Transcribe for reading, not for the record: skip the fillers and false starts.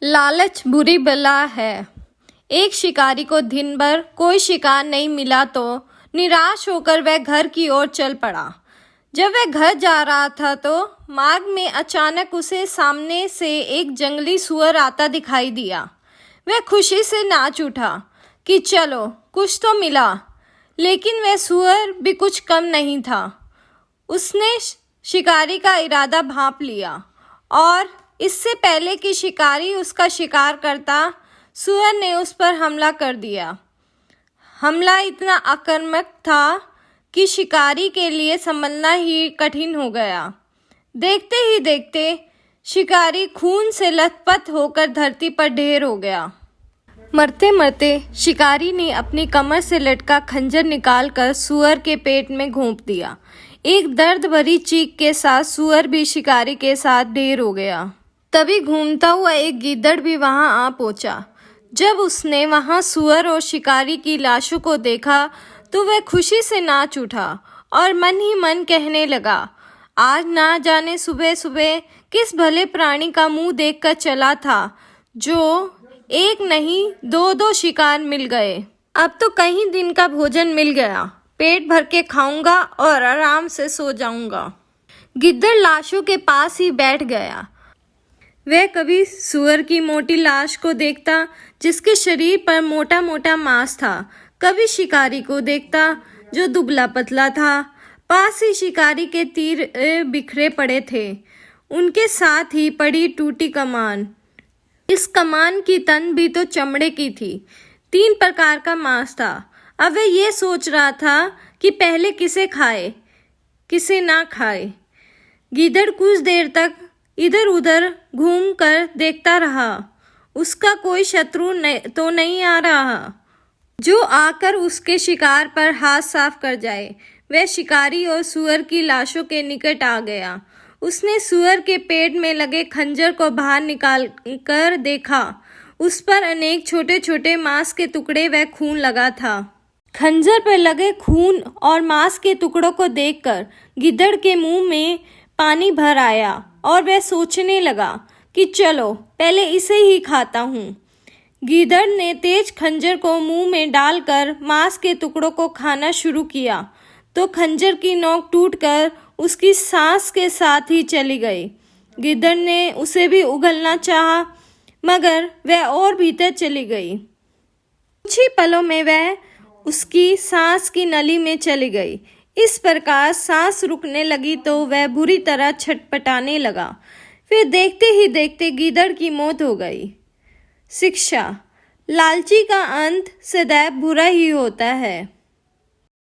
लालच बुरी बला है। एक शिकारी को दिन भर कोई शिकार नहीं मिला तो निराश होकर वह घर की ओर चल पड़ा। जब वह घर जा रहा था तो मार्ग में अचानक उसे सामने से एक जंगली सूअर आता दिखाई दिया। वह खुशी से नाच उठा कि चलो कुछ तो मिला, लेकिन वह सूअर भी कुछ कम नहीं था। उसने शिकारी का इरादा भांप लिया और इससे पहले कि शिकारी उसका शिकार करता, सूअर ने उस पर हमला कर दिया। हमला इतना आक्रामक था कि शिकारी के लिए संभलना ही कठिन हो गया। देखते ही देखते शिकारी खून से लथपथ होकर धरती पर ढेर हो गया। मरते मरते शिकारी ने अपनी कमर से लटका खंजर निकालकर सूअर के पेट में घोंप दिया। एक दर्द भरी चीख के साथ सूअर भी शिकारी के साथ ढेर हो गया। तभी घूमता हुआ एक गीदड़ भी वहां आ पहुंचा। जब उसने वहां सूअर और शिकारी की लाशों को देखा तो वह खुशी से नाच उठा और मन ही मन कहने लगा, आज ना जाने सुबह सुबह किस भले प्राणी का मुंह देखकर चला था जो एक नहीं दो दो शिकार मिल गए। अब तो कहीं दिन का भोजन मिल गया, पेट भर के खाऊंगा और आराम से सो जाऊंगा। गिद्दड़ लाशों के पास ही बैठ गया। वह कभी सूअर की मोटी लाश को देखता जिसके शरीर पर मोटा मोटा मांस था, कभी शिकारी को देखता जो दुबला पतला था। पास ही शिकारी के तीर बिखरे पड़े थे, उनके साथ ही पड़ी टूटी कमान। इस कमान की तन भी तो चमड़े की थी। 3 प्रकार का मांस था। अब वह ये सोच रहा था कि पहले किसे खाए किसे ना खाए। गीदड़ कुछ देर तक इधर उधर घूमकर देखता रहा। उसका कोई शत्रु तो नहीं आ रहा जो आकर उसके शिकार पर हाथ साफ कर जाए। वह शिकारी और सूअर की लाशों के निकट आ गया। उसने सूअर के पेट में लगे खंजर को बाहर निकाल कर देखा। उस पर अनेक छोटे छोटे मांस के टुकड़े व खून लगा था। खंजर पर लगे खून और मांस के टुकड़ों को देखकर गिद्दड़ के मुंह में पानी भर आया और वह सोचने लगा कि चलो पहले इसे ही खाता हूँ। गीदड़ ने तेज खंजर को मुंह में डालकर मांस के टुकड़ों को खाना शुरू किया तो खंजर की नोक टूटकर उसकी सांस के साथ ही चली गई। गिद्दड़ ने उसे भी उगलना चाहा, मगर वह और भीतर चली गई। कुछ ही पलों में वह उसकी सांस की नली में चली गई। इस प्रकार सांस रुकने लगी तो वह बुरी तरह छटपटाने लगा। फिर देखते ही देखते गीदड़ की मौत हो गई। शिक्षा: लालची का अंत सदैव बुरा ही होता है।